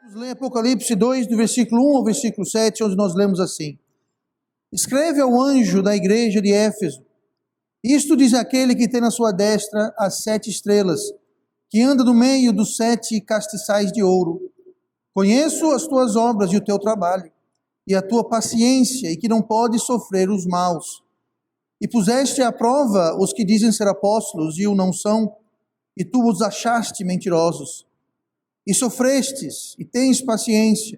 Vamos ler Apocalipse 2, do versículo 1 ao versículo 7, onde nós lemos assim: Escreve ao anjo da igreja de Éfeso: Isto diz aquele que tem na sua destra as 7 estrelas, que anda no meio dos 7 castiçais de ouro. Conheço as tuas obras e o teu trabalho, e a tua paciência, e que não podes sofrer os maus. E puseste à prova os que dizem ser apóstolos e o não são, e tu os achaste mentirosos. E sofrestes, e tens paciência,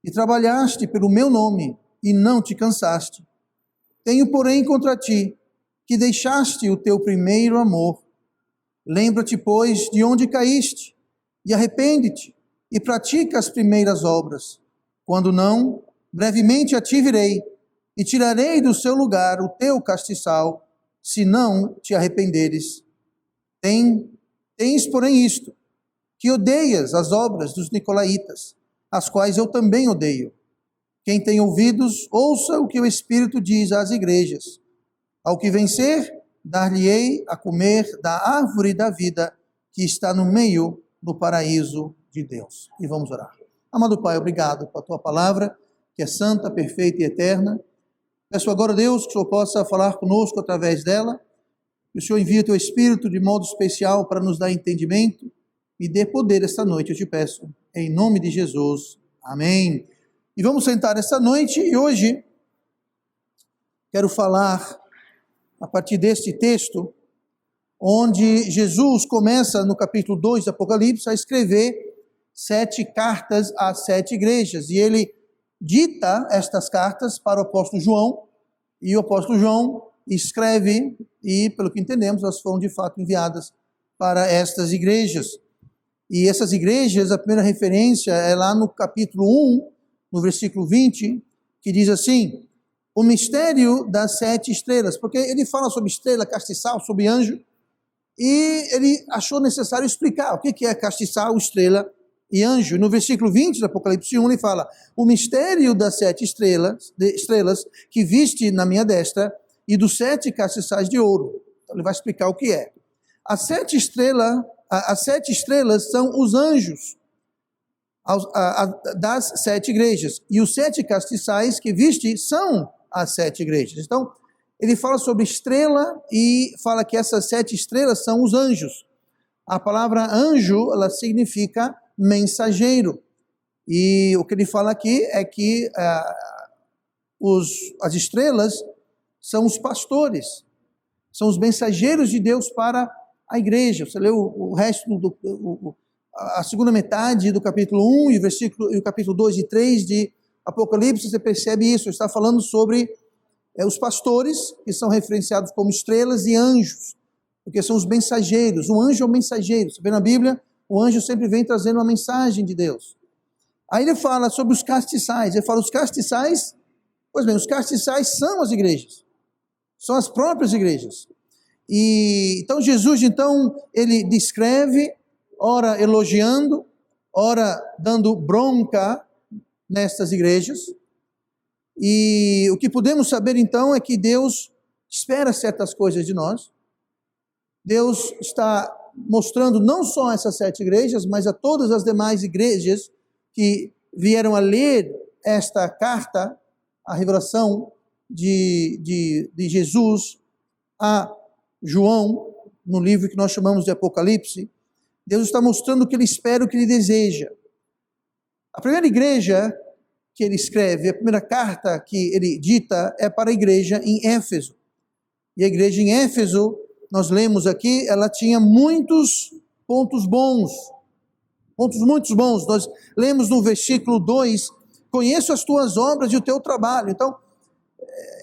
e trabalhaste pelo meu nome, e não te cansaste. Tenho, porém, contra ti, que deixaste o teu primeiro amor. Lembra-te, pois, de onde caíste, e arrepende-te, e pratica as primeiras obras. Quando não, brevemente a ti virei, e tirarei do seu lugar o teu castiçal, se não te arrependeres. Tens, porém, isto, que odeias as obras dos nicolaítas, as quais eu também odeio. Quem tem ouvidos, ouça o que o Espírito diz às igrejas. Ao que vencer, dar-lhe-ei a comer da árvore da vida, que está no meio do paraíso de Deus. E vamos orar. Amado Pai, obrigado por a tua palavra, que é santa, perfeita e eterna. Peço agora, Deus, que o Senhor possa falar conosco através dela, que o Senhor envie o teu Espírito de modo especial para nos dar entendimento e dê poder esta noite, eu te peço, em nome de Jesus. Amém. E vamos sentar esta noite, e hoje quero falar a partir deste texto, onde Jesus começa no capítulo 2 do Apocalipse a escrever 7 cartas às 7 igrejas, e ele dita estas cartas para o apóstolo João, e o apóstolo João escreve, e pelo que entendemos, elas foram de fato enviadas para estas igrejas. E essas igrejas, a primeira referência é lá no capítulo 1, no versículo 20, que diz assim: o mistério das 7 estrelas, porque ele fala sobre estrela, castiçal, sobre anjo, e ele achou necessário explicar o que é castiçal, estrela e anjo. No versículo 20 do Apocalipse 1, ele fala: o mistério das 7 estrelas que viste na minha destra e dos 7 castiçais de ouro. Então ele vai explicar o que é. As 7 estrelas são os anjos das 7 igrejas, e os 7 castiçais que viste são as 7 igrejas. Então, ele fala sobre estrela e fala que essas 7 estrelas são os anjos. A palavra anjo, ela significa mensageiro, e o que ele fala aqui é que as estrelas são os pastores, são os mensageiros de Deus para a igreja. Você leu o resto, a segunda metade do capítulo 1 e o capítulo 2 e 3 de Apocalipse, você percebe isso. Está falando sobre os pastores, que são referenciados como estrelas, e anjos, porque são os mensageiros. O anjo é o mensageiro. Você vê na Bíblia, o anjo sempre vem trazendo uma mensagem de Deus. Aí ele fala sobre os castiçais. Ele fala: os castiçais, pois bem, os castiçais são as igrejas, são as próprias igrejas. E então Jesus, ele descreve, ora elogiando, ora dando bronca nestas igrejas. E o que podemos saber então é que Deus espera certas coisas de nós. Deus está mostrando não só essas 7 igrejas, mas a todas as demais igrejas que vieram a ler esta carta, a revelação de Jesus a João, no livro que nós chamamos de Apocalipse. Deus está mostrando o que ele espera, o que ele deseja. A primeira igreja que ele escreve, a primeira carta que ele dita, é para a igreja em Éfeso. E a igreja em Éfeso, nós lemos aqui, ela tinha muitos pontos bons, muitos bons. Nós lemos no versículo 2, conheço as tuas obras e o teu trabalho. Então,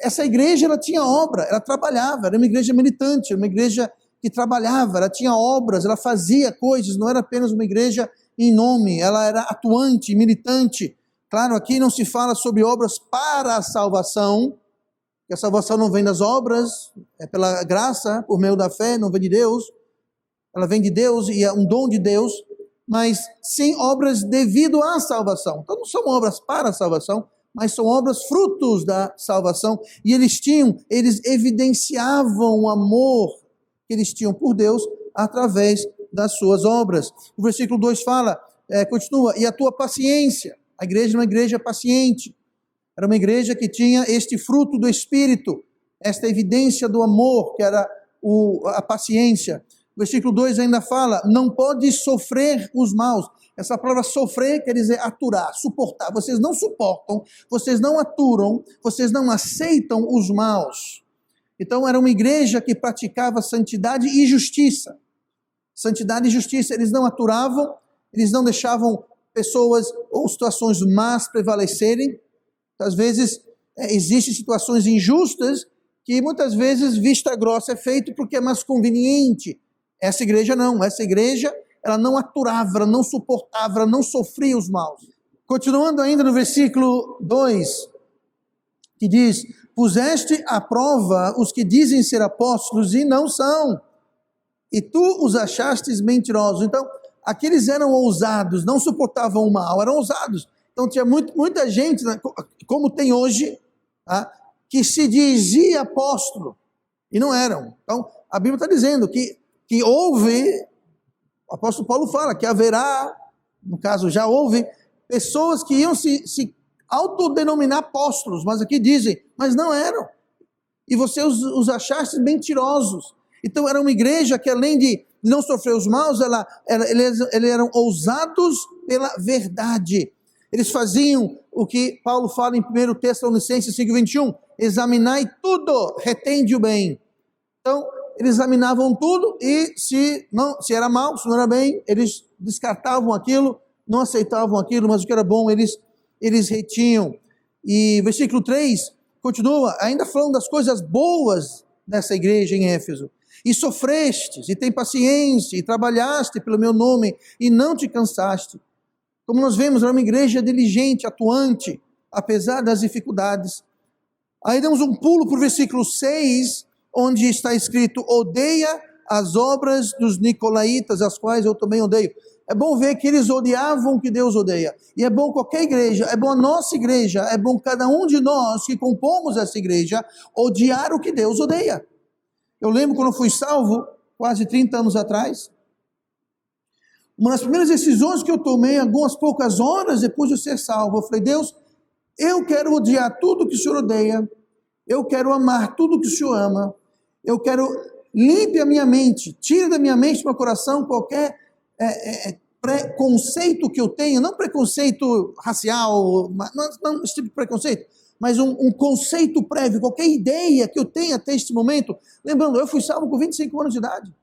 essa igreja, ela tinha obra, ela trabalhava, era uma igreja militante, uma igreja que trabalhava, ela tinha obras, ela fazia coisas, não era apenas uma igreja em nome, ela era atuante, militante. Claro, aqui não se fala sobre obras para a salvação, que a salvação não vem das obras, é pela graça, por meio da fé, não vem de Deus, ela vem de Deus e é um dom de Deus, mas sim obras devido à salvação. Então não são obras para a salvação, mas são obras frutos da salvação, e eles evidenciavam o amor que eles tinham por Deus através das suas obras. O versículo 2 fala: continua, e a tua paciência. A igreja era uma igreja paciente, era uma igreja que tinha este fruto do Espírito, esta evidência do amor, que era a paciência. O versículo 2 ainda fala, não pode sofrer os maus. Essa palavra sofrer quer dizer aturar, suportar. Vocês não suportam, vocês não aturam, vocês não aceitam os maus. Então era uma igreja que praticava santidade e justiça. Santidade e justiça, eles não aturavam, eles não deixavam pessoas ou situações más prevalecerem. Às vezes existem situações injustas que muitas vezes vista grossa é feito porque é mais conveniente. Essa igreja não, essa igreja ela não aturava, ela não suportava, ela não sofria os maus. Continuando ainda no versículo 2, que diz, puseste à prova os que dizem ser apóstolos e não são, e tu os achastes mentirosos. Então, aqueles eram ousados, não suportavam o mal, eram ousados. Então tinha muita gente, como tem hoje, tá, que se dizia apóstolo, e não eram. Então, a Bíblia está dizendo que houve, o apóstolo Paulo fala que haverá, no caso já houve, pessoas que iam se autodenominar apóstolos, mas aqui dizem, mas não eram. E você os achaste mentirosos. Então era uma igreja que além de não sofrer os maus, eles eram ousados pela verdade. Eles faziam o que Paulo fala em 1 Tessalonicenses 5:21, examinai tudo, retende o bem. Então, eles examinavam tudo e se era mal, se não era bem, eles descartavam aquilo, não aceitavam aquilo, mas o que era bom, eles retinham. E versículo 3 continua, ainda falando das coisas boas dessa igreja em Éfeso. E sofrestes, e tem paciência, e trabalhaste pelo meu nome, e não te cansaste. Como nós vemos, era uma igreja diligente, atuante, apesar das dificuldades. Aí damos um pulo para o versículo 6, onde está escrito, odeia as obras dos nicolaítas, as quais eu também odeio. É bom ver que eles odiavam o que Deus odeia. E é bom qualquer igreja, é bom a nossa igreja, é bom cada um de nós que compomos essa igreja, odiar o que Deus odeia. Eu lembro quando eu fui salvo, quase 30 anos atrás, uma das primeiras decisões que eu tomei, algumas poucas horas depois de eu ser salvo, eu falei, Deus, eu quero odiar tudo que o Senhor odeia, eu quero amar tudo que o Senhor ama, eu quero, limpe a minha mente, tire da minha mente, do meu coração, qualquer preconceito que eu tenho, não preconceito racial, não esse tipo de preconceito, mas um conceito prévio, qualquer ideia que eu tenha até este momento. Lembrando, eu fui salvo com 25 anos de idade.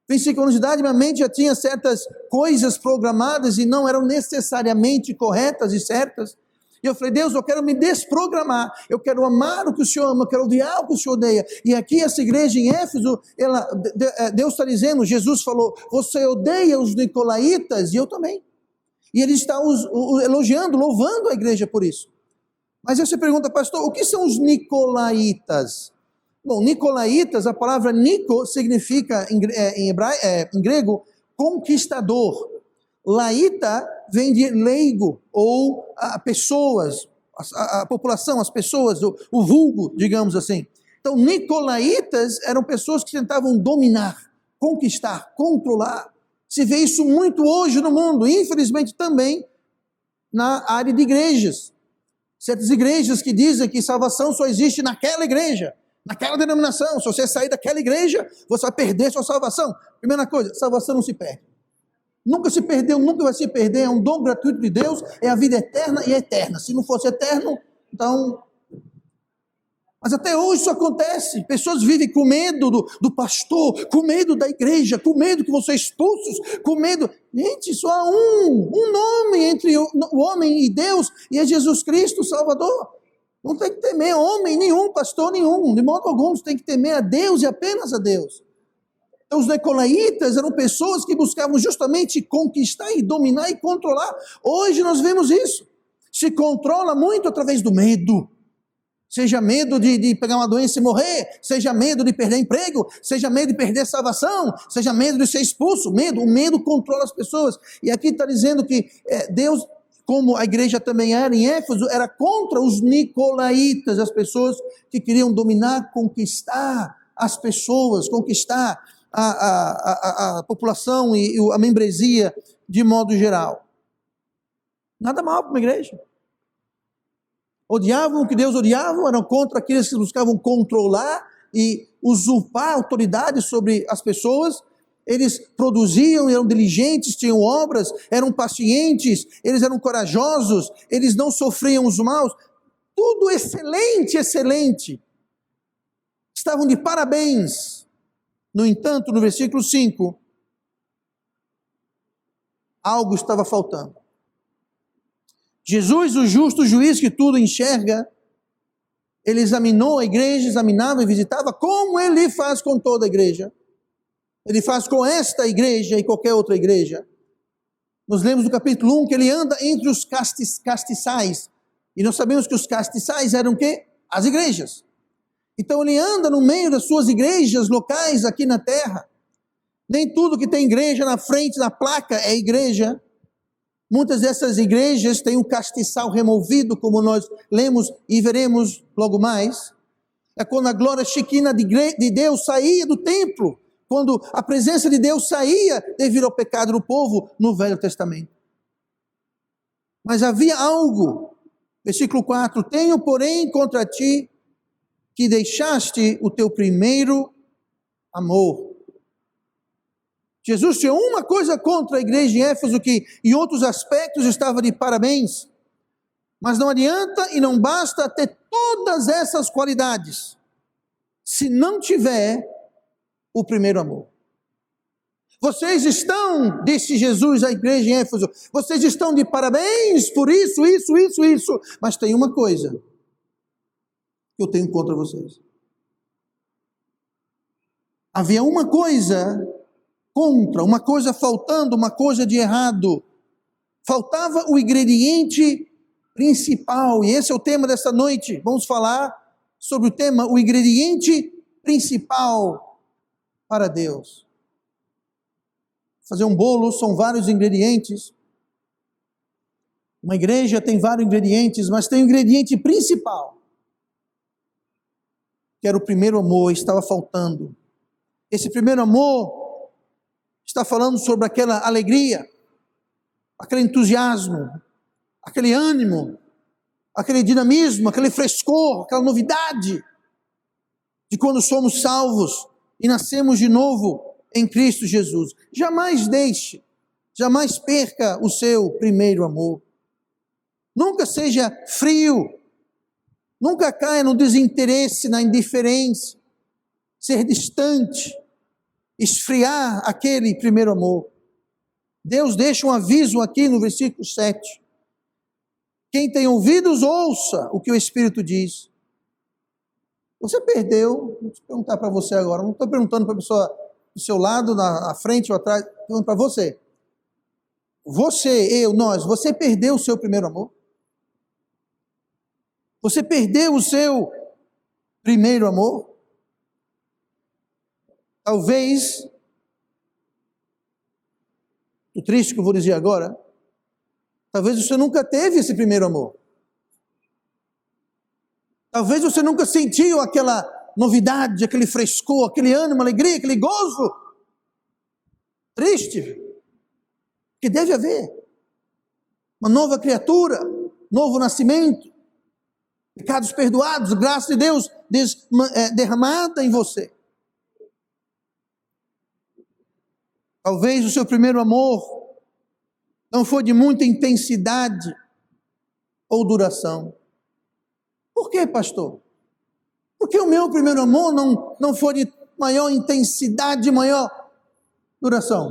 25 anos de idade, minha mente já tinha certas coisas programadas e não eram necessariamente corretas e certas. E eu falei, Deus, eu quero me desprogramar, eu quero amar o que o Senhor ama, eu quero odiar o que o Senhor odeia. E aqui essa igreja em Éfeso, Deus está dizendo, Jesus falou, você odeia os nicolaítas e eu também. E ele está elogiando, louvando a igreja por isso. Mas aí você pergunta, pastor, o que são os nicolaítas? Bom, nicolaítas, a palavra nico significa em grego conquistador. Laíta vem de leigo, ou pessoas, a população, as pessoas, o vulgo, digamos assim. Então, nicolaítas eram pessoas que tentavam dominar, conquistar, controlar. Se vê isso muito hoje no mundo, infelizmente também na área de igrejas. Certas igrejas que dizem que salvação só existe naquela igreja, naquela denominação. Se você sair daquela igreja, você vai perder sua salvação. Primeira coisa, salvação não se perde. Nunca se perdeu, nunca vai se perder. É um dom gratuito de Deus, é a vida eterna e é eterna. Se não fosse eterno, então... Mas até hoje isso acontece. Pessoas vivem com medo do pastor, com medo da igreja, com medo que vão ser expulsos, com medo... Gente, só há um nome entre o homem e Deus, e é Jesus Cristo, o Salvador. Não tem que temer homem nenhum, pastor nenhum, de modo algum. Você tem que temer a Deus e apenas a Deus. Então, os nicolaítas eram pessoas que buscavam justamente conquistar e dominar e controlar. Hoje nós vemos isso. Se controla muito através do medo. Seja medo de pegar uma doença e morrer, seja medo de perder emprego, seja medo de perder salvação, seja medo de ser expulso. O medo controla as pessoas. E aqui está dizendo que Deus, como a igreja também era em Éfeso, era contra os nicolaítas, as pessoas que queriam dominar, conquistar as pessoas, conquistar a população e a membresia de modo geral. Nada mal para uma igreja. Odiavam o que Deus odiava, eram contra aqueles que buscavam controlar e usurpar a autoridade sobre as pessoas. Eles produziam, eram diligentes, tinham obras, eram pacientes, eles eram corajosos, eles não sofriam os maus. Tudo excelente, excelente. Estavam de parabéns. No entanto, no versículo 5, algo estava faltando. Jesus, o justo juiz que tudo enxerga, ele examinou a igreja, examinava e visitava, como ele faz com toda a igreja. Ele faz com esta igreja e qualquer outra igreja. Nós lemos no capítulo 1 que ele anda entre os castiçais. E nós sabemos que os castiçais eram o quê? As igrejas. Então ele anda no meio das suas igrejas locais aqui na terra. Nem tudo que tem igreja na frente, na placa, é igreja. Muitas dessas igrejas têm um castiçal removido, como nós lemos e veremos logo mais. É quando a glória shekinah de Deus saía do templo, quando a presença de Deus saía devido ao pecado do povo no Velho Testamento. Mas havia algo, versículo 4, tenho porém contra ti que deixaste o teu primeiro amor. Jesus tinha uma coisa contra a igreja de Éfeso, que em outros aspectos estava de parabéns, mas não adianta e não basta ter todas essas qualidades, se não tiver o primeiro amor. Vocês estão, disse Jesus à igreja em Éfeso, vocês estão de parabéns por isso, mas tem uma coisa que eu tenho contra vocês. Havia uma coisa contra, uma coisa faltando, uma coisa de errado. Faltava o ingrediente principal, e esse é o tema dessa noite. Vamos falar sobre o tema, o ingrediente principal para Deus. Fazer um bolo são vários ingredientes. Uma igreja tem vários ingredientes, mas tem um ingrediente principal, que era o primeiro amor, estava faltando. Esse primeiro amor está falando sobre aquela alegria, aquele entusiasmo, aquele ânimo, aquele dinamismo, aquele frescor, aquela novidade de quando somos salvos e nascemos de novo em Cristo Jesus. Jamais deixe, jamais perca o seu primeiro amor. Nunca seja frio, nunca caia no desinteresse, na indiferença, ser distante, esfriar aquele primeiro amor. Deus deixa um aviso aqui no versículo 7. Quem tem ouvidos, ouça o que o Espírito diz. Você perdeu, vou perguntar para você agora, não estou perguntando para a pessoa do seu lado, na frente ou atrás, estou perguntando para você. Você, eu, nós, você perdeu o seu primeiro amor? Você perdeu o seu primeiro amor? Talvez, o triste que eu vou dizer agora, talvez você nunca teve esse primeiro amor. Talvez você nunca sentiu aquela novidade, aquele frescor, aquele ânimo, alegria, aquele gozo. Triste, que deve haver. Uma nova criatura, novo nascimento, pecados perdoados, graça de Deus derramada em você. Talvez o seu primeiro amor não foi de muita intensidade ou duração. Por quê, pastor? Porque o meu primeiro amor não foi de maior intensidade, maior duração.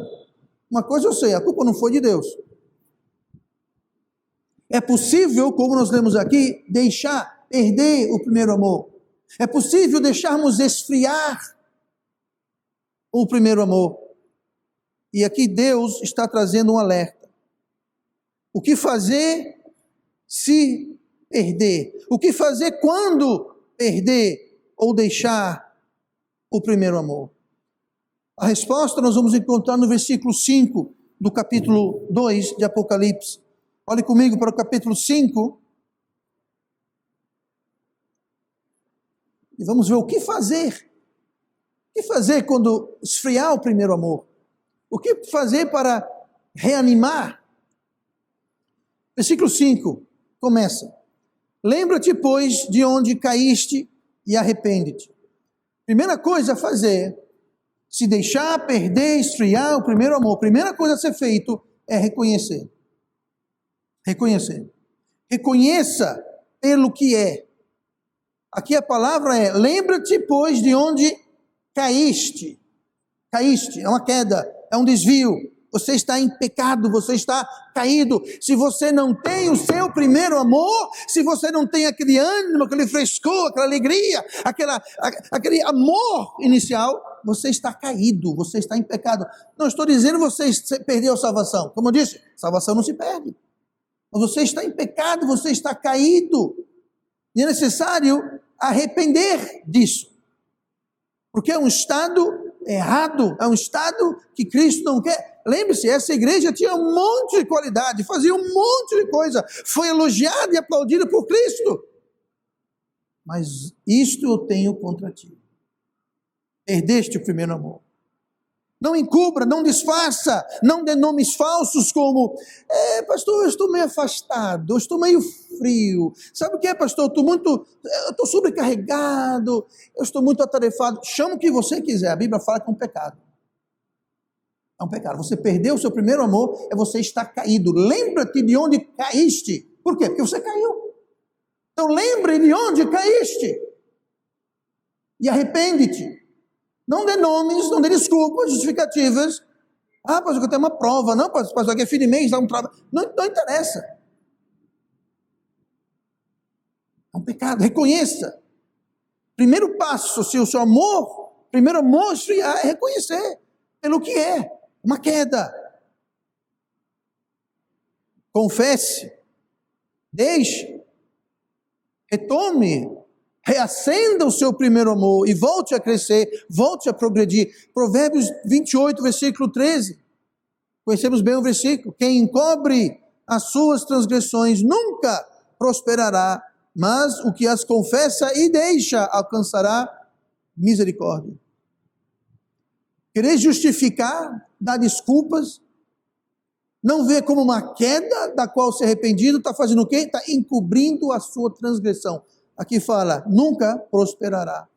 Uma coisa eu sei, a culpa não foi de Deus. É possível, como nós lemos aqui, perder o primeiro amor. É possível deixarmos esfriar o primeiro amor. E aqui Deus está trazendo um alerta. O que fazer se perder? O que fazer quando perder ou deixar o primeiro amor? A resposta nós vamos encontrar no versículo 5 do capítulo 2 de Apocalipse. Olhe comigo para o capítulo 5. E vamos ver o que fazer O que fazer quando esfriar o primeiro amor? O que fazer para reanimar? Versículo 5 começa: lembra-te, pois, de onde caíste e arrepende-te. Primeira coisa a fazer, se deixar perder, esfriar o primeiro amor, primeira coisa a ser feito é reconhecer. Reconhecer. Reconheça pelo que é. Aqui a palavra é: lembra-te, pois, de onde caíste. Caíste, é uma queda, é um desvio. Você está em pecado, você está caído. Se você não tem o seu primeiro amor, se você não tem aquele ânimo, aquele frescor, aquela alegria, aquele amor inicial, você está caído, você está em pecado. Não estou dizendo que você perdeu a salvação. Como eu disse, salvação não se perde. Mas você está em pecado, você está caído. E é necessário arrepender disso. Porque é um estado errado, é um estado que Cristo não quer. Lembre-se, essa igreja tinha um monte de qualidade, fazia um monte de coisa, foi elogiada e aplaudida por Cristo. Mas isto eu tenho contra ti. Perdeste o primeiro amor. Não encubra, não disfarça, não dê nomes falsos como: pastor, eu estou meio afastado, eu estou meio frio. Sabe o que é, pastor? Eu estou sobrecarregado, eu estou muito atarefado. Chama o que você quiser, a Bíblia fala que é um pecado. É um pecado. Você perdeu o seu primeiro amor, é você estar caído. Lembra-te de onde caíste. Por quê? Porque você caiu. Então lembre de onde caíste. E arrepende-te. Não dê nomes, não dê desculpas, justificativas. Pastor, eu tenho uma prova. Não, pastor, aqui é fim de mês, dá um trabalho. Não interessa. É um pecado. Reconheça. Primeiro passo, se o seu amor, primeiro amor esfriar, é reconhecer pelo que é. Uma queda. Confesse. Deixe. Retome. Reacenda o seu primeiro amor e volte a crescer, volte a progredir. Provérbios 28, versículo 13. Conhecemos bem o versículo. Quem encobre as suas transgressões nunca prosperará, mas o que as confessa e deixa alcançará misericórdia. Querer justificar, dar desculpas, não ver como uma queda da qual se arrependido, está fazendo o quê? Está encobrindo a sua transgressão. Aqui fala, nunca prosperará.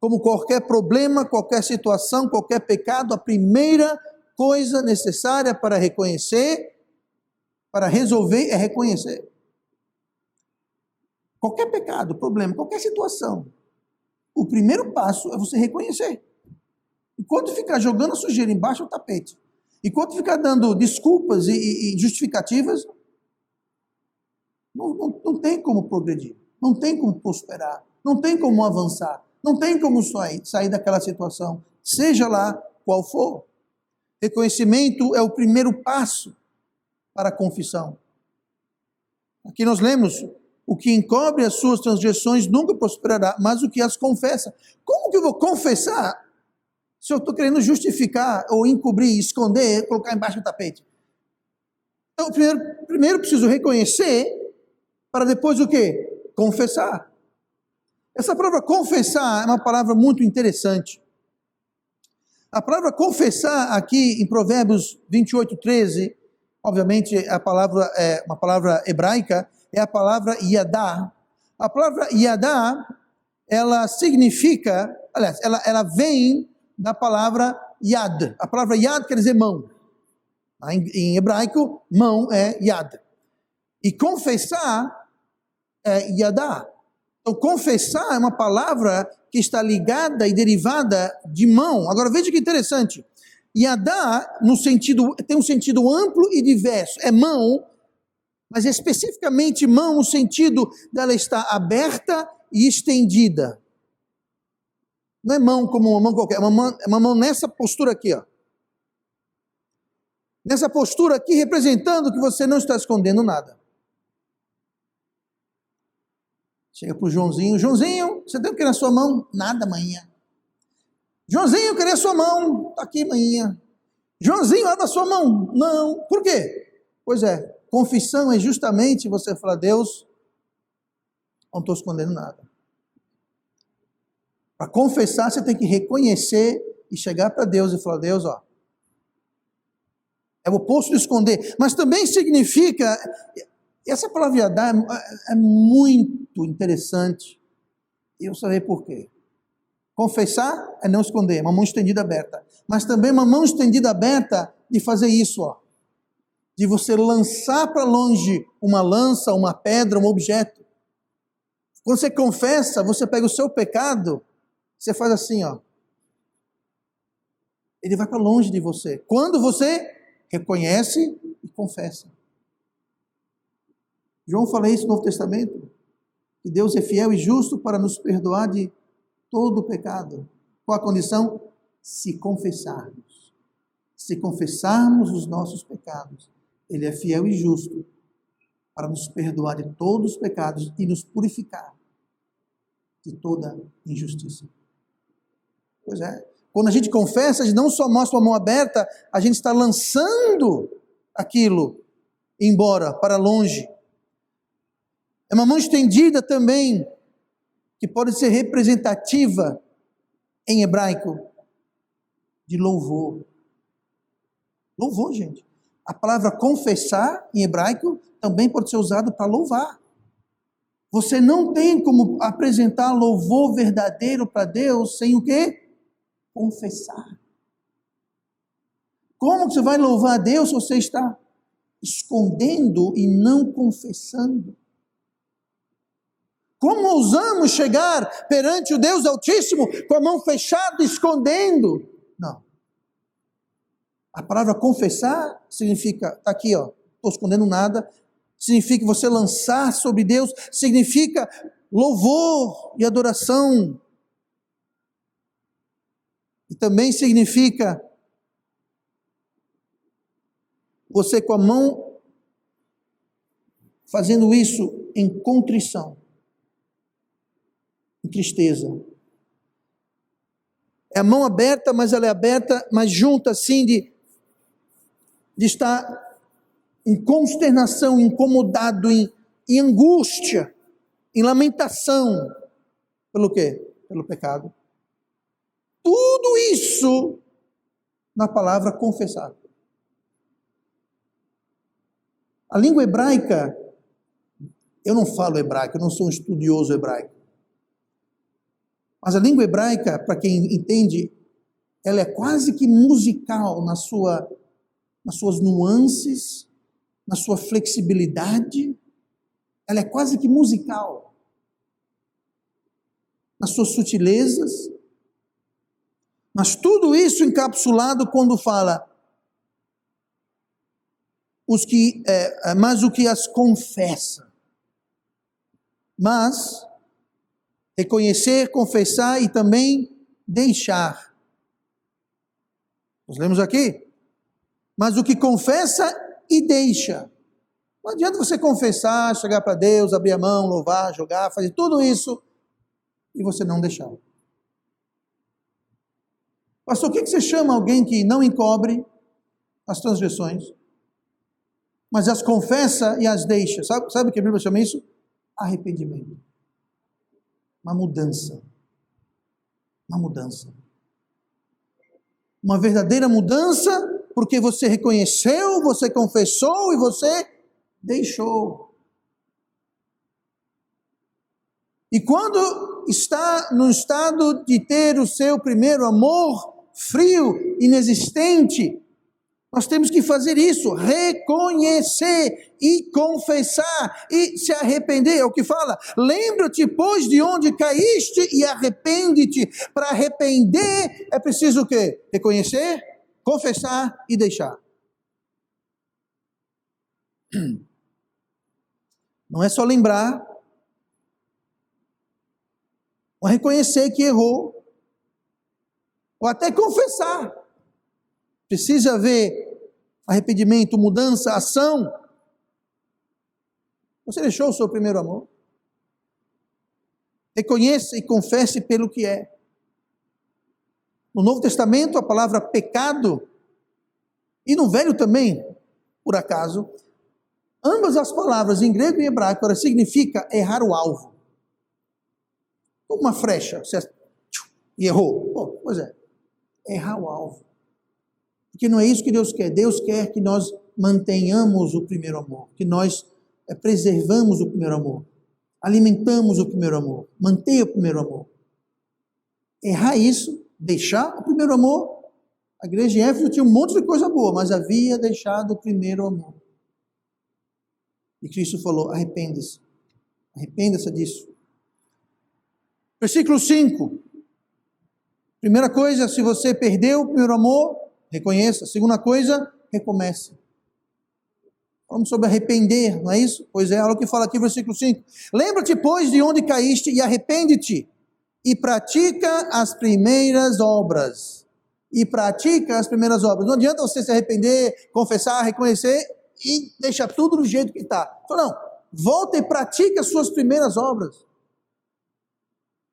Como qualquer problema, qualquer situação, qualquer pecado, a primeira coisa necessária para reconhecer, para resolver, é reconhecer. Qualquer pecado, problema, qualquer situação, o primeiro passo é você reconhecer. Enquanto ficar jogando a sujeira embaixo do tapete, enquanto ficar dando desculpas e justificativas, não tem como progredir, não tem como prosperar, não tem como avançar, não tem como sair daquela situação, seja lá qual for. Reconhecimento é o primeiro passo para a confissão. Aqui nós lemos, o que encobre as suas transgressões nunca prosperará, mas o que as confessa. Como que eu vou confessar se eu estou querendo justificar ou encobrir, esconder, colocar embaixo do tapete? Então, primeiro preciso reconhecer, para depois o quê? Confessar. Essa palavra confessar é uma palavra muito interessante. A palavra confessar aqui em Provérbios 28, 13, obviamente a palavra é uma palavra hebraica, é a palavra yadá. A palavra yadá, ela significa, aliás, ela vem da palavra yad. A palavra yad quer dizer mão. Em hebraico, mão é yad. E confessar é yadá. Então, confessar é uma palavra que está ligada e derivada de mão. Agora, veja que interessante. Yadá, tem um sentido amplo e diverso. É mão, mas especificamente mão no sentido dela estar aberta e estendida. Não é mão como uma mão qualquer, é uma mão nessa postura aqui, ó. Nessa postura aqui, representando que você não está escondendo nada. Chega para o Joãozinho, Joãozinho, você tem o que na sua mão? Nada, manhã. Joãozinho, cadê a sua mão? Está aqui, manhã. Joãozinho, olha a sua mão. Não. Por quê? Pois é, confissão é justamente você falar, Deus, não estou escondendo nada. Para confessar, você tem que reconhecer e chegar para Deus e falar: Deus, ó, é o oposto de esconder. Mas também significa, essa palavra Yadá é muito interessante. E eu saber por quê. Confessar é não esconder, uma mão estendida aberta. Mas também uma mão estendida aberta de fazer isso, ó. De você lançar para longe uma lança, uma pedra, um objeto. Quando você confessa, você pega o seu pecado, você faz assim, ó. Ele vai para longe de você. Quando você reconhece e confessa. João fala isso no Novo Testamento, que Deus é fiel e justo para nos perdoar de todo o pecado. Qual a condição? Se confessarmos. Se confessarmos os nossos pecados, Ele é fiel e justo para nos perdoar de todos os pecados e nos purificar de toda injustiça. Pois é. Quando a gente confessa, a gente não só mostra a mão aberta, a gente está lançando aquilo embora, para longe. É uma mão estendida também, que pode ser representativa em hebraico, de louvor. Louvor, gente. A palavra confessar, em hebraico, também pode ser usada para louvar. Você não tem como apresentar louvor verdadeiro para Deus sem o quê? Confessar. Como você vai louvar a Deus se você está escondendo e não confessando? Como ousamos chegar perante o Deus Altíssimo com a mão fechada, escondendo? Não. A palavra confessar significa, está aqui, ó, estou escondendo nada, significa você lançar sobre Deus, significa louvor e adoração. E também significa você com a mão fazendo isso em contrição, em tristeza. É a mão aberta, mas ela é aberta, mas junta assim de estar em consternação, incomodado, em angústia, em lamentação. Pelo quê? Pelo pecado. Tudo isso na palavra confessar. A língua hebraica, eu não falo hebraico, eu não sou um estudioso hebraico. Mas a língua hebraica, para quem entende, ela é quase que musical nas suas nuances, na sua flexibilidade. Ela é quase que musical. Nas suas sutilezas. Mas tudo isso encapsulado quando fala mas o que as confessa. Mas reconhecer, confessar e também deixar. Nós lemos aqui. Mas o que confessa e deixa. Não adianta você confessar, chegar para Deus, abrir a mão, louvar, jogar, fazer tudo isso e você não deixar. Pastor, o que você chama alguém que não encobre as transgressões, mas as confessa e as deixa? Sabe o que a Bíblia chama isso? Arrependimento. Uma mudança. Uma mudança. Uma verdadeira mudança, porque você reconheceu, você confessou e você deixou. E quando está no estado de ter o seu primeiro amor frio, inexistente, nós temos que fazer isso, reconhecer e confessar e se arrepender. É o que fala, lembra-te, pois, de onde caíste e arrepende-te. Para arrepender é preciso o quê? Reconhecer, confessar e deixar. Não é só lembrar, ou reconhecer que errou, ou até confessar. Precisa haver arrependimento, mudança, ação. Você deixou o seu primeiro amor? Reconheça e confesse pelo que é. No Novo Testamento, a palavra pecado, e no Velho também, por acaso, ambas as palavras, em grego e hebraico, significa errar o alvo. Como uma flecha, você e errou. Pô, pois é, errar o alvo. Porque não é isso que Deus quer. Deus quer que nós mantenhamos o primeiro amor, que nós preservamos o primeiro amor, alimentamos o primeiro amor, mantenha o primeiro amor. Errar isso, deixar o primeiro amor. A igreja de Éfeso tinha um monte de coisa boa, mas havia deixado o primeiro amor. E Cristo falou: arrependa-se. Arrependa-se disso. Versículo 5. Primeira coisa, se você perdeu o primeiro amor, reconheça. Segunda coisa, recomece. Falamos sobre arrepender, não é isso? Pois é, olha o que fala aqui, versículo 5. Lembra-te, pois, de onde caíste e arrepende-te, e pratica as primeiras obras. E pratica as primeiras obras. Não adianta você se arrepender, confessar, reconhecer e deixar tudo do jeito que está. Não, volta e pratica as suas primeiras obras.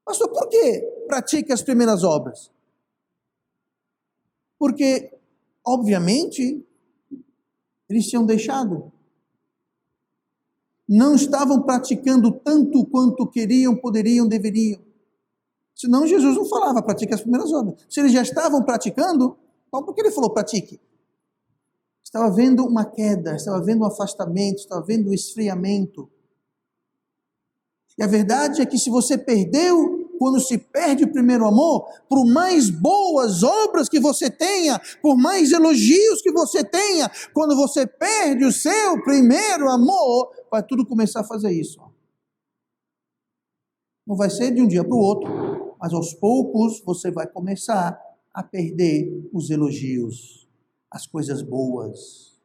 Pastor, por que pratica as primeiras obras? Porque, obviamente, eles tinham deixado. Não estavam praticando tanto quanto queriam, poderiam, deveriam. Senão Jesus não falava, pratique as primeiras obras. Se eles já estavam praticando, então por que ele falou pratique? Estava vendo uma queda, estava vendo um afastamento, estava vendo um esfriamento. E a verdade é que se você perdeu, quando se perde o primeiro amor, por mais boas obras que você tenha, por mais elogios que você tenha, quando você perde o seu primeiro amor, vai tudo começar a fazer isso. Não vai ser de um dia para o outro, mas aos poucos você vai começar a perder os elogios, as coisas boas.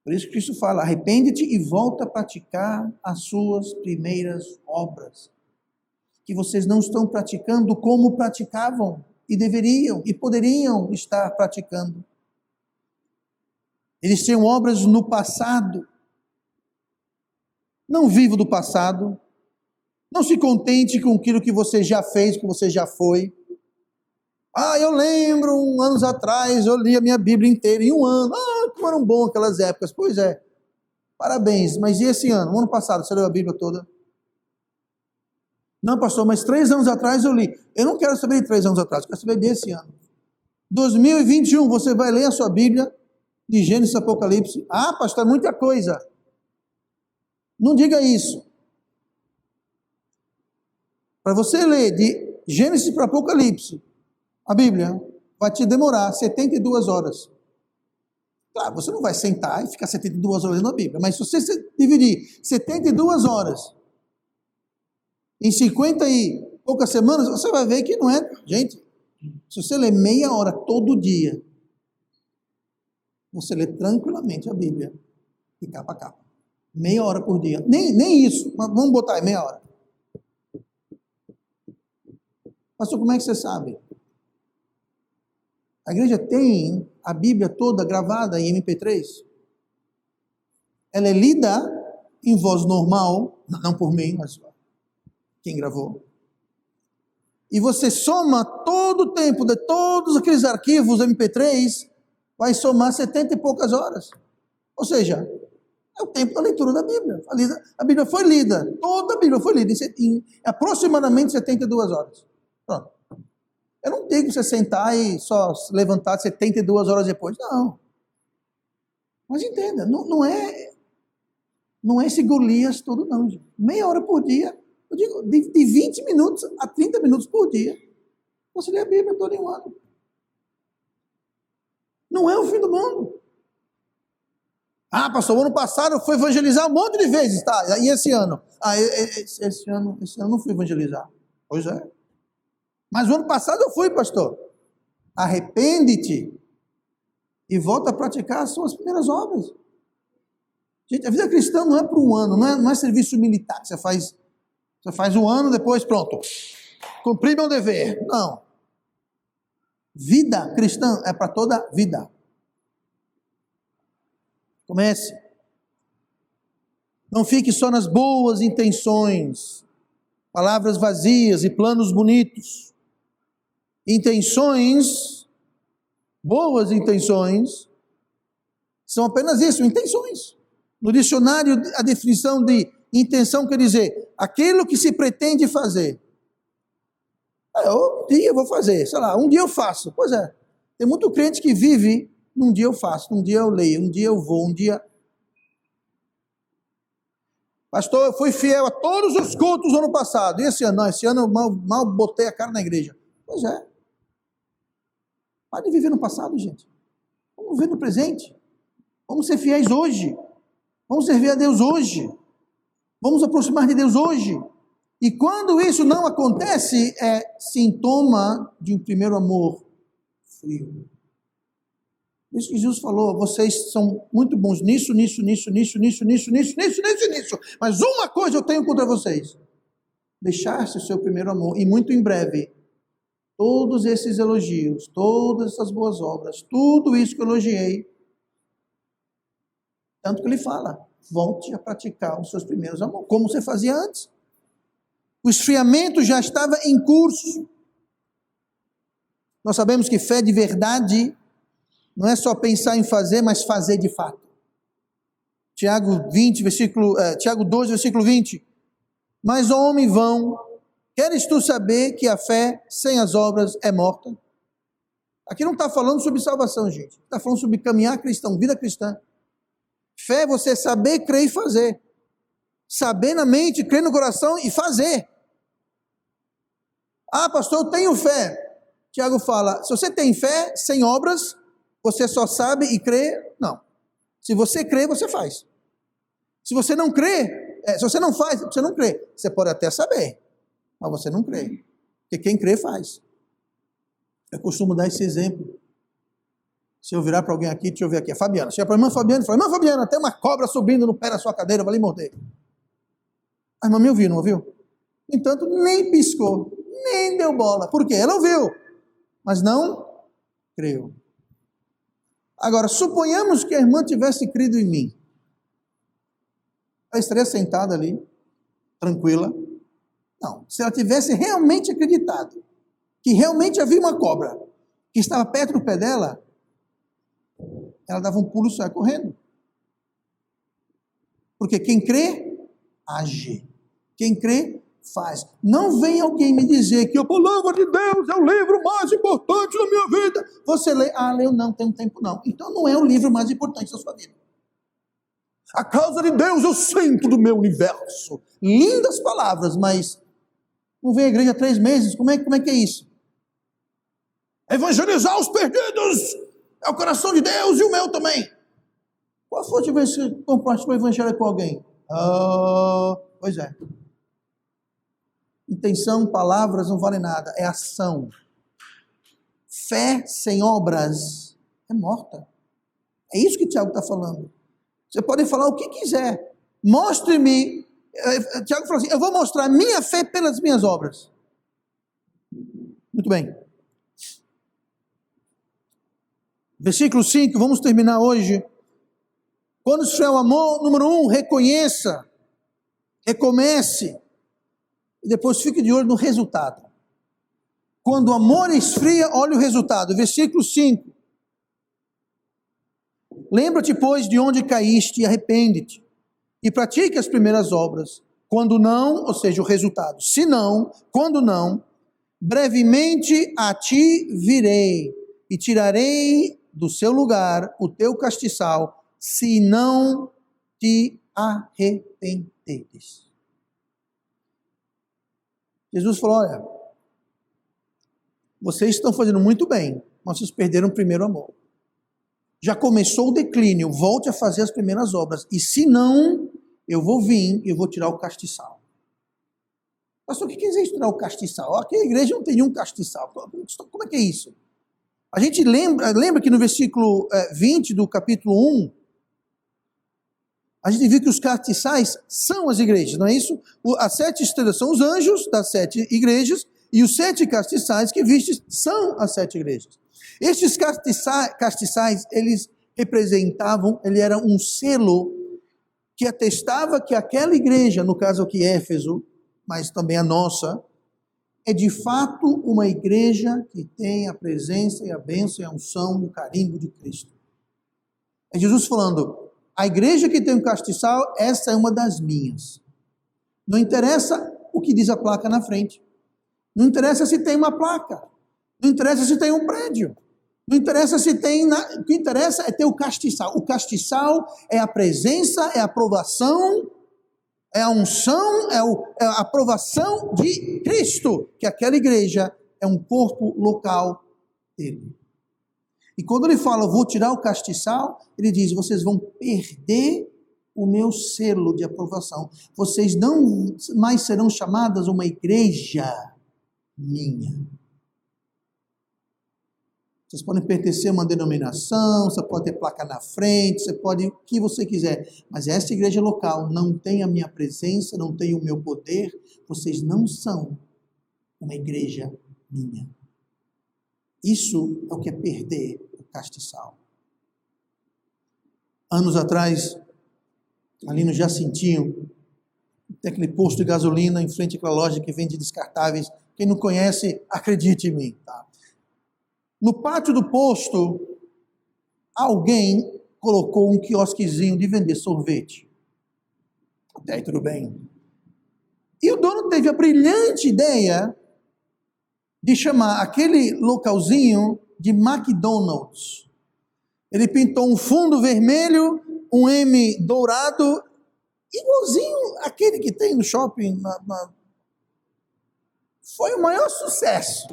Por isso que Cristo fala: arrepende-te e volta a praticar as suas primeiras obras. Que vocês não estão praticando como praticavam, e deveriam, e poderiam estar praticando. Eles tinham obras no passado. Não viva do passado. Não se contente com aquilo que você já fez, que você já foi. Eu lembro, anos atrás, eu li a minha Bíblia inteira em um ano. Como eram bom aquelas épocas. Pois é, parabéns. Mas e esse ano? O ano passado, você leu a Bíblia toda? Não, pastor, mas 3 anos atrás eu li. Eu não quero saber de 3 anos atrás, eu quero saber desse ano. 2021, você vai ler a sua Bíblia, de Gênesis a Apocalipse. Pastor, é muita coisa. Não diga isso. Para você ler de Gênesis para Apocalipse, a Bíblia vai te demorar 72 horas. Claro, você não vai sentar e ficar 72 horas lendo a Bíblia, mas se você dividir 72 horas em 50 e poucas semanas, você vai ver que não é... Gente, se você ler meia hora todo dia, você lê tranquilamente a Bíblia, de capa a capa. Meia hora por dia. Nem isso, mas vamos botar aí meia hora. Pastor, como é que você sabe? A igreja tem a Bíblia toda gravada em MP3. Ela é lida em voz normal, não por mim, mas quem gravou. E você soma todo o tempo de todos aqueles arquivos MP3, vai somar 70 e poucas horas. Ou seja, é o tempo da leitura da Bíblia. A Bíblia foi lida, toda a Bíblia foi lida em aproximadamente 72 horas. Pronto. Eu não tenho que você sentar e só se levantar 72 horas depois. Não. Mas entenda, não é esse Golias todo não, gente. Meia hora por dia, eu digo, de 20 minutos a 30 minutos por dia, você lê a Bíblia toda em um ano. Não é o fim do mundo. Pastor, o ano passado eu fui evangelizar um monte de vezes, tá? E esse ano? Esse ano não fui evangelizar. Pois é. Mas o ano passado eu fui, pastor. Arrepende-te e volta a praticar as suas primeiras obras. Gente, a vida cristã não é por um ano, não é serviço militar. Você faz um ano, depois pronto. Cumpri meu dever. Não. Vida cristã é para toda a vida. Comece. Não fique só nas boas intenções, palavras vazias e planos bonitos. Intenções, boas intenções, são apenas isso, intenções. No dicionário, a definição de intenção quer dizer aquilo que se pretende fazer. Um dia eu vou fazer, sei lá, um dia eu faço. Pois é, tem muito crente que vive, um dia eu faço, um dia eu leio, um dia eu vou, um dia... Pastor, eu fui fiel a todos os cultos do ano passado. E esse ano? Não, esse ano eu mal botei a cara na igreja. Pois é. Pare de viver no passado, gente. Vamos viver no presente. Vamos ser fiéis hoje. Vamos servir a Deus hoje. Vamos aproximar de Deus hoje. E quando isso não acontece, é sintoma de um primeiro amor frio. Por isso que Jesus falou, vocês são muito bons nisso. Mas uma coisa eu tenho contra vocês. Deixar-se o seu primeiro amor. E muito em breve, todos esses elogios, todas essas boas obras, tudo isso que eu elogiei, tanto que ele fala, volte a praticar os seus primeiros amores, como você fazia antes. O esfriamento já estava em curso. Nós sabemos que fé de verdade não é só pensar em fazer, mas fazer de fato. Tiago 2, versículo 20. Mas, ó homem vão, queres tu saber que a fé sem as obras é morta? Aqui não está falando sobre salvação, gente. Está falando sobre caminhar cristão, vida cristã. Fé é você saber, crer e fazer. Saber na mente, crer no coração e fazer. Ah, pastor, eu tenho fé. Tiago fala, se você tem fé sem obras, você só sabe e crê? Não. Se você crê, você faz. Se você não crê, se você não faz, você não crê. Você pode até saber, mas você não crê. Porque quem crê, faz. Eu costumo dar esse exemplo. Se eu virar para alguém aqui, deixa eu ver aqui, a Fabiana. Chega para a irmã Fabiana e fala, irmã Fabiana, tem uma cobra subindo no pé da sua cadeira, vai lhe morder. A irmã me ouviu, não ouviu? No entanto, nem piscou, nem deu bola. Por quê? Ela ouviu, mas não creu. Agora, suponhamos que a irmã tivesse crido em mim. Ela estaria sentada ali, tranquila. Não, se ela tivesse realmente acreditado que realmente havia uma cobra que estava perto do pé dela, ela dava um pulo e saia correndo. Porque quem crê, age. Quem crê, faz. Não vem alguém me dizer que a palavra de Deus é o livro mais importante da minha vida. Você lê, leu não, tem um tempo não. Então não é o livro mais importante da sua vida. A causa de Deus é o centro do meu universo. Lindas palavras, mas não vem à igreja há 3 meses. Como é que é isso? Evangelizar os perdidos é o coração de Deus e o meu também. Qual foi a vez que você compartilhou o evangelho com alguém? Pois é. Intenção, palavras não valem nada, é ação. Fé sem obras é morta. É isso que Tiago está falando. Você pode falar o que quiser. Mostre-me. Tiago falou assim, eu vou mostrar minha fé pelas minhas obras. Muito bem. Versículo 5, vamos terminar hoje. Quando esfriar o amor, número 1, reconheça, recomece, e depois fique de olho no resultado. Quando o amor esfria, olha o resultado. Versículo 5. Lembra-te, pois, de onde caíste e arrepende-te, e pratique as primeiras obras. Quando não, ou seja, o resultado. Se não, quando não, brevemente a ti virei, e tirarei do seu lugar o teu castiçal, se não te arrependeres. Jesus falou, olha, vocês estão fazendo muito bem, mas vocês perderam o primeiro amor. Já começou o declínio, volte a fazer as primeiras obras, e se não, eu vou vir e eu vou tirar o castiçal. Pastor, o que quer dizer tirar o castiçal? Aqui a igreja não tem nenhum castiçal. Como é que é isso? A gente lembra que no versículo 20 do capítulo 1, a gente viu que os castiçais são as igrejas, não é isso? As 7 estrelas são os anjos das 7 igrejas, e os 7 castiçais que vistes são as 7 igrejas. Estes castiçais, eles representavam, ele era um selo que atestava que aquela igreja, no caso aqui Éfeso, mas também a nossa, é de fato uma igreja que tem a presença e a bênção e a unção e o carimbo de Cristo. É Jesus falando, a igreja que tem um castiçal, essa é uma das minhas. Não interessa o que diz a placa na frente. Não interessa se tem uma placa. Não interessa se tem um prédio. Não interessa se tem... O que interessa é ter o castiçal. O castiçal é a presença, é a aprovação, é a unção, é a aprovação de Cristo. Que aquela igreja é um corpo local dele. E quando ele fala, eu vou tirar o castiçal, ele diz, vocês vão perder o meu selo de aprovação. Vocês não mais serão chamadas uma igreja minha. Vocês podem pertencer a uma denominação, você pode ter placa na frente, você pode o que você quiser. Mas essa igreja local não tem a minha presença, não tem o meu poder. Vocês não são uma igreja minha. Isso é o que é perder o castiçal. Anos atrás, ali no Jacintinho, tem aquele posto de gasolina em frente àquela loja que vende descartáveis. Quem não conhece, acredite em mim. Tá? No pátio do posto, alguém colocou um quiosquezinho de vender sorvete. Até aí tudo bem. E o dono teve a brilhante ideia de chamar aquele localzinho de McDonald's. Ele pintou um fundo vermelho, um M dourado, igualzinho aquele que tem no shopping. Foi o maior sucesso.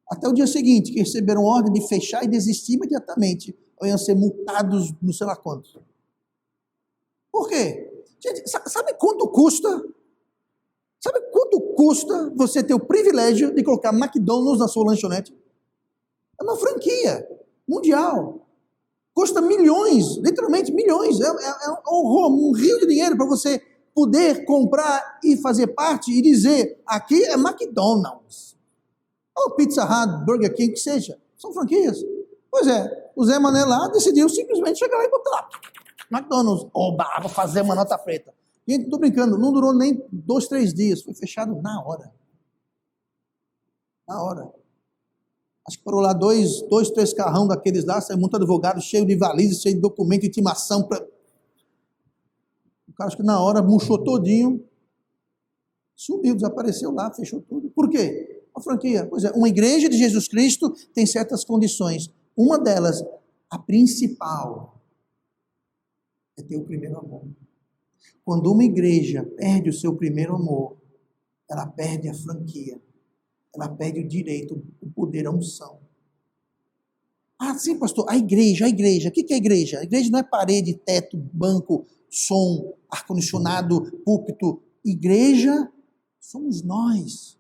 Até o dia seguinte, que receberam ordem de fechar e desistir imediatamente. Ou iam ser multados não sei lá quanto. Por quê? Gente, sabe quanto custa? Sabe quanto custa você ter o privilégio de colocar McDonald's na sua lanchonete? É uma franquia mundial. Custa milhões, literalmente milhões. É um rio de dinheiro para você poder comprar e fazer parte e dizer, aqui é McDonald's. Ou Pizza Hut, Burger King, que seja. São franquias. Pois é, o Zé Mané lá decidiu simplesmente chegar lá e botar lá. McDonald's, oba, vou fazer uma nota preta. Gente, não estou brincando, não durou nem 2, 3 dias. Foi fechado na hora. Na hora. Acho que parou lá 2, 3 carrão daqueles lá, saiu muito advogado, cheio de valizes, cheio de documento, de intimação. O cara acho que na hora murchou todinho, sumiu, desapareceu lá, fechou tudo. Por quê? A franquia. Pois é, uma igreja de Jesus Cristo tem certas condições. Uma delas, a principal, é ter o primeiro amor. Quando uma igreja perde o seu primeiro amor, ela perde a franquia. Ela perde o direito, o poder, a unção. Ah, sim, pastor, a igreja. O que é a igreja? A igreja não é parede, teto, banco, som, ar-condicionado, púlpito. Igreja somos nós.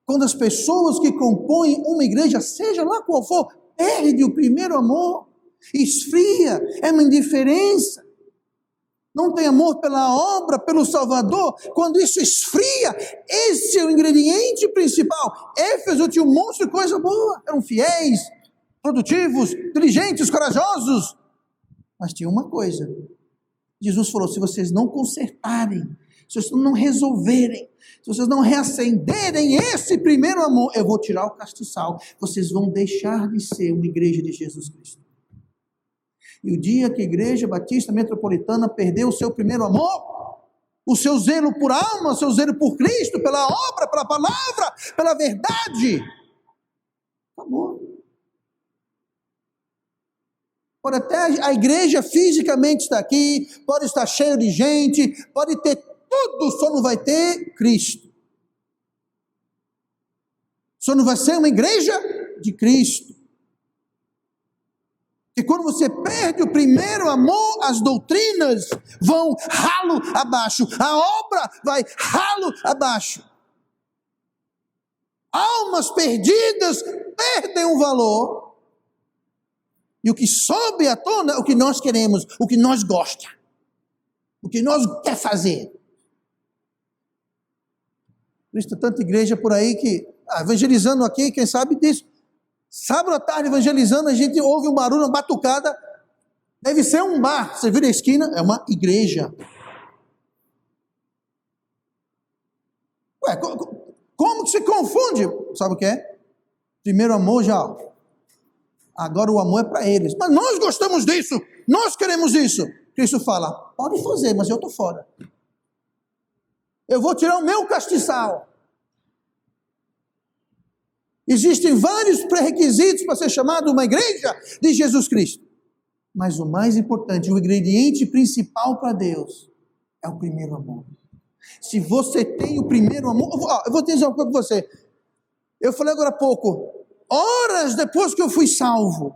Quando as pessoas que compõem uma igreja, seja lá qual for, perde o primeiro amor, esfria, é uma indiferença, não tem amor pela obra, pelo Salvador, quando isso esfria, esse é o ingrediente principal. Éfeso tinha um monte de coisa boa, eram fiéis, produtivos, inteligentes, corajosos, mas tinha uma coisa, Jesus falou, se vocês não consertarem, se vocês não resolverem, se vocês não reacenderem esse primeiro amor, eu vou tirar o castiçal, vocês vão deixar de ser uma igreja de Jesus Cristo. E o dia que a Igreja Batista Metropolitana perdeu o seu primeiro amor, o seu zelo por alma, o seu zelo por Cristo, pela obra, pela palavra, pela verdade, acabou. Pode até a igreja fisicamente estar aqui, pode estar cheio de gente, pode ter tudo, só não vai ter Cristo. Só não vai ser uma igreja de Cristo. E quando você perde o primeiro amor, as doutrinas vão ralo abaixo, a obra vai ralo abaixo. Almas perdidas perdem o valor. E o que sobe à tona é o que nós queremos, o que nós gostamos, o que nós quer fazer. Por isso tem tanta igreja por aí que, evangelizando aqui, quem sabe disso. Sábado à tarde, evangelizando, a gente ouve um barulho, uma batucada. Deve ser um bar. Você vira a esquina, é uma igreja. Ué, como que se confunde? Sabe o que é? Primeiro amor já. Agora o amor é para eles. Mas nós gostamos disso. Nós queremos isso. Cristo fala, pode fazer, mas eu estou fora. Eu vou tirar o meu castiçal. Existem vários pré-requisitos para ser chamado uma igreja de Jesus Cristo. Mas o mais importante, o ingrediente principal para Deus é o primeiro amor. Se você tem o primeiro amor... Eu vou dizer uma coisa para você. Eu falei agora há pouco, horas depois que eu fui salvo,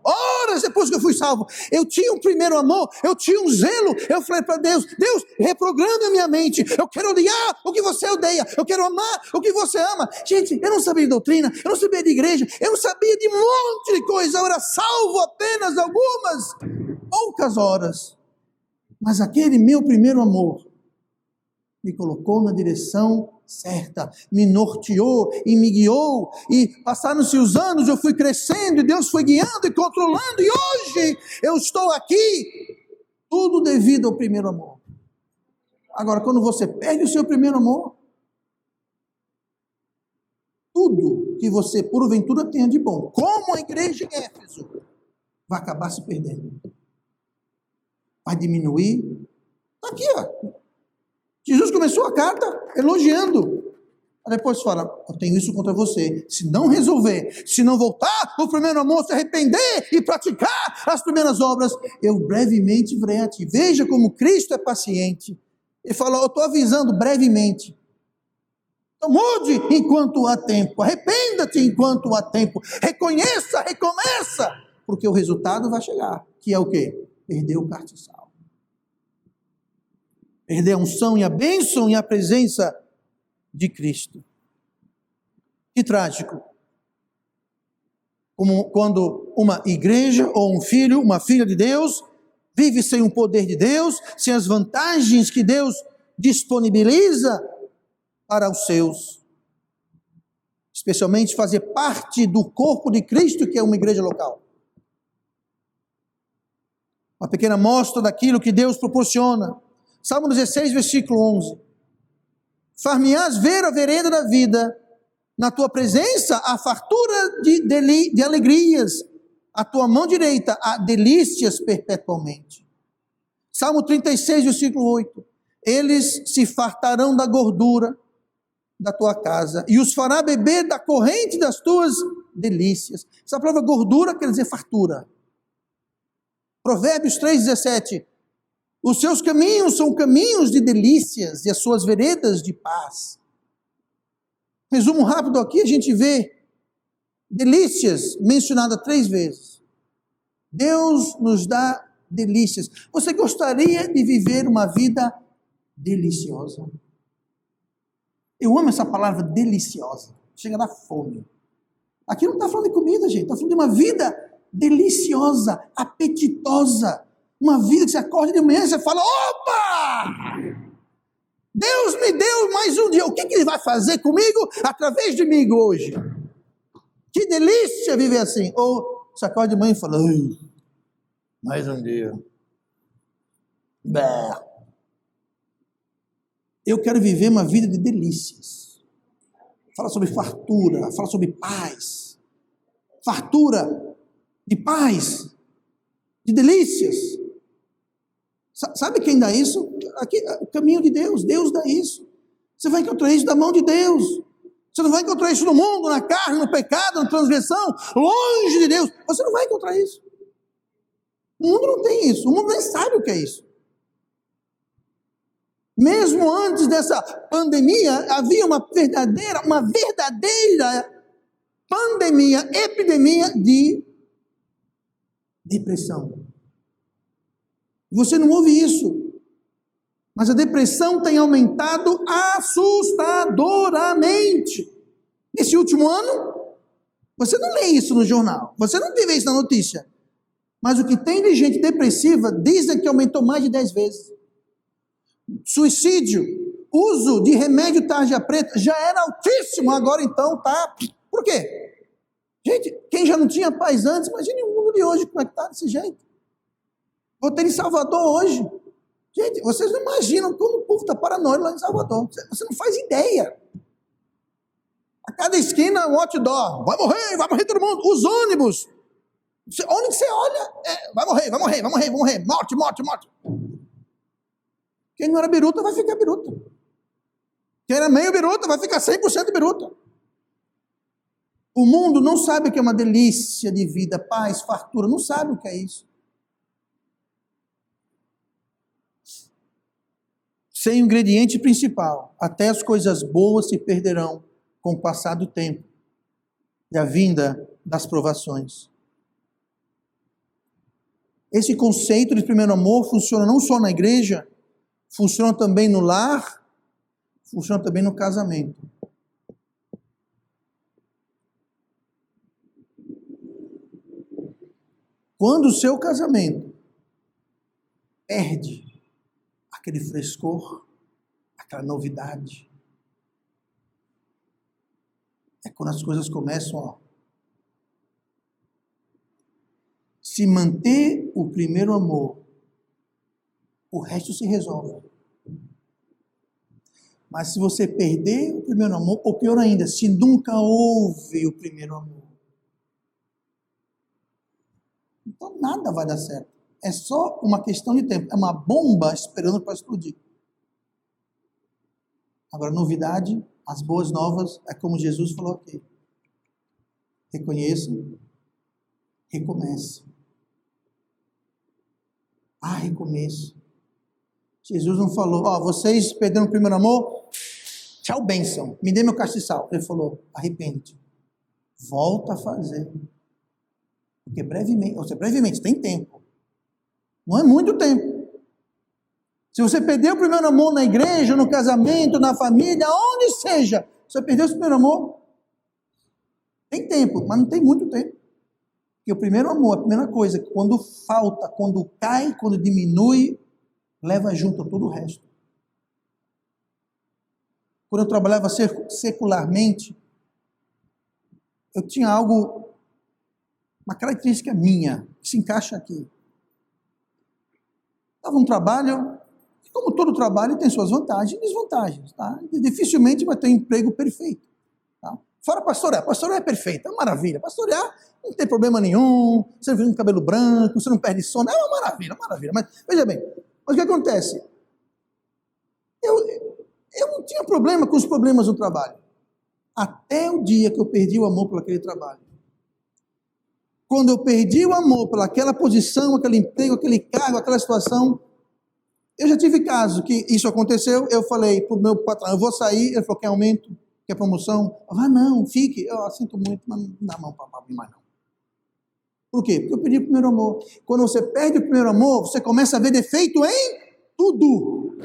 eu tinha um primeiro amor, eu tinha um zelo. Eu falei para Deus, Deus, reprograme a minha mente. Eu quero odiar o que você odeia, eu quero amar o que você ama. Gente, eu não sabia de doutrina, eu não sabia de igreja, eu não sabia de um monte de coisa. Eu era salvo apenas algumas poucas horas. Mas aquele meu primeiro amor me colocou na direção certa, me norteou e me guiou, e passaram-se os anos, eu fui crescendo, e Deus foi guiando e controlando, e hoje eu estou aqui, tudo devido ao primeiro amor. Agora, quando você perde o seu primeiro amor, tudo que você porventura tenha de bom, como a igreja em Éfeso, vai acabar se perdendo, vai diminuir. Está aqui, ó. Jesus começou a carta elogiando. Depois fala, eu tenho isso contra você. Se não resolver, se não voltar o primeiro amor, se arrepender e praticar as primeiras obras, eu brevemente virei a ti. Veja como Cristo é paciente. Ele fala, eu estou avisando brevemente. Então mude enquanto há tempo. Arrependa-te enquanto há tempo. Reconheça, recomeça. Porque o resultado vai chegar. Que é o quê? Perder o castiçal. Perder a unção e a bênção e a presença de Cristo. Que trágico. Como quando uma igreja ou um filho, uma filha de Deus, vive sem o poder de Deus, sem as vantagens que Deus disponibiliza para os seus. Especialmente fazer parte do corpo de Cristo, que é uma igreja local. Uma pequena amostra daquilo que Deus proporciona. Salmo 16, versículo 11. Far-me-ás ver a vereda da vida, na tua presença a fartura de alegrias, a tua mão direita há delícias perpetualmente. Salmo 36, versículo 8. Eles se fartarão da gordura da tua casa, e os fará beber da corrente das tuas delícias. Essa palavra gordura quer dizer fartura. Provérbios 3, 17. Os seus caminhos são caminhos de delícias e as suas veredas de paz. Resumo rápido aqui, a gente vê delícias mencionada 3 vezes. Deus nos dá delícias. Você gostaria de viver uma vida deliciosa? Eu amo essa palavra deliciosa. Chega a dar fome. Aqui não está falando de comida, gente. Está falando de uma vida deliciosa, apetitosa. Uma vida que você acorda de manhã e você fala, opa! Deus me deu mais um dia. O que Ele vai fazer comigo, através de mim hoje? Que delícia viver assim. Ou você acorda de manhã e fala, mais um dia. Bah. Eu quero viver uma vida de delícias. Fala sobre fartura, fala sobre paz. Fartura de paz, de delícias. Sabe quem dá isso? Aqui, o caminho de Deus. Deus dá isso. Você vai encontrar isso da mão de Deus. Você não vai encontrar isso no mundo, na carne, no pecado, na transgressão, longe de Deus. Você não vai encontrar isso. O mundo não tem isso. O mundo nem sabe o que é isso. Mesmo antes dessa pandemia, havia uma verdadeira pandemia, epidemia de depressão. Você não ouve isso, mas a depressão tem aumentado assustadoramente. Nesse último ano, você não lê isso no jornal, você não vê isso na notícia, mas o que tem de gente depressiva dizem que aumentou mais de 10 vezes. Suicídio, uso de remédio tarja preta já era altíssimo, agora então está. Por quê? Gente, quem já não tinha paz antes, imagine o mundo de hoje como é que está desse jeito. Vou ter em Salvador hoje. Gente, vocês não imaginam como o povo está paranoico lá em Salvador. Você não faz ideia. A cada esquina, um outdoor. Vai morrer todo mundo. Os ônibus. Onde você olha, vai morrer. Morte. Quem não era biruta vai ficar biruta. Quem era meio biruta vai ficar 100% biruta. O mundo não sabe o que é uma delícia de vida, paz, fartura, não sabe o que é isso. Sem o ingrediente principal, até as coisas boas se perderão com o passar do tempo e a vinda das provações. Esse conceito de primeiro amor funciona não só na igreja, funciona também no lar, funciona também no casamento. Quando o seu casamento perde aquele frescor, aquela novidade, é quando as coisas começam a se manter o primeiro amor, o resto se resolve. Mas se você perder o primeiro amor, ou pior ainda, se nunca houve o primeiro amor, então nada vai dar certo. É só uma questão de tempo. É uma bomba esperando para explodir. Agora, novidade, as boas novas, é como Jesus falou aqui. Reconheça, recomece. Recomeço. Jesus não falou, vocês perderam o primeiro amor? Tchau, bênção. Me dê meu castiçal. Ele falou, arrepende. Volta a fazer. Porque brevemente, tem tempo. Não é muito tempo. Se você perdeu o primeiro amor na igreja, no casamento, na família, onde seja, você perdeu o primeiro amor, tem tempo, mas não tem muito tempo. Porque o primeiro amor, a primeira coisa, quando falta, quando cai, quando diminui, leva junto todo o resto. Quando eu trabalhava secularmente, eu tinha algo, uma característica minha, que se encaixa aqui. Estava um trabalho, e como todo trabalho tem suas vantagens e desvantagens, tá? E dificilmente vai ter um emprego perfeito, tá? Fora pastorear é perfeito, é uma maravilha. Pastorear não tem problema nenhum, você vem com cabelo branco, você não perde sono, é uma maravilha, Mas, veja bem, mas o que acontece? Eu não tinha problema com os problemas do trabalho, até o dia que eu perdi o amor por aquele trabalho. Quando eu perdi o amor pelaquela posição, aquele emprego, aquele cargo, aquela situação, eu já tive caso que isso aconteceu, eu falei para o meu patrão, eu vou sair, ele falou, quer aumento, quer promoção? Não, fique, eu sinto muito, mas não dá mão para mim mais não. Por quê? Porque eu perdi o primeiro amor. Quando você perde o primeiro amor, você começa a ver defeito em tudo.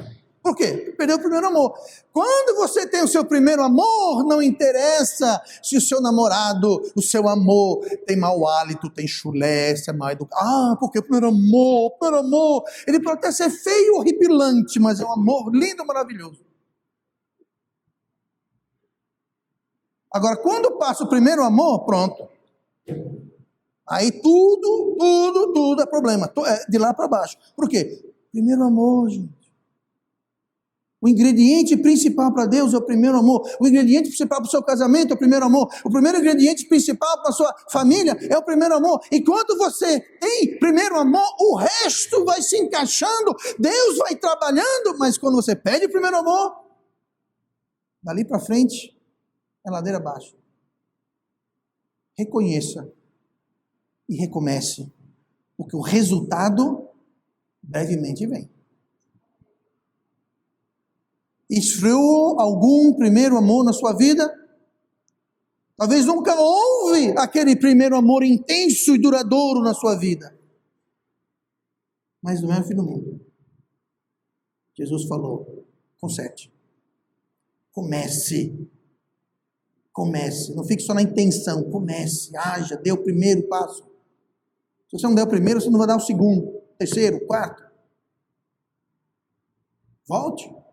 Por quê? Perdeu o primeiro amor. Quando você tem o seu primeiro amor, não interessa se o seu namorado, o seu amor, tem mau hálito, tem chulé, se é mal educado. Porque o primeiro amor, ele pode até ser feio, horripilante, mas é um amor lindo, maravilhoso. Agora, quando passa o primeiro amor, pronto. Aí tudo é problema. É de lá para baixo. Por quê? Primeiro amor, gente. O ingrediente principal para Deus é o primeiro amor. O ingrediente principal para o seu casamento é o primeiro amor. O primeiro ingrediente principal para a sua família é o primeiro amor. E quando você tem primeiro amor, o resto vai se encaixando. Deus vai trabalhando. Mas quando você perde o primeiro amor, dali para frente, é ladeira abaixo. Reconheça e recomece. Porque o resultado brevemente vem. Esfriou algum primeiro amor na sua vida? Talvez nunca houve aquele primeiro amor intenso e duradouro na sua vida. Mas não é o fim do mundo. Jesus falou, conserte. Comece. Não fique só na intenção. Comece, haja, dê o primeiro passo. Se você não der o primeiro, você não vai dar o segundo, terceiro, quarto. Volte.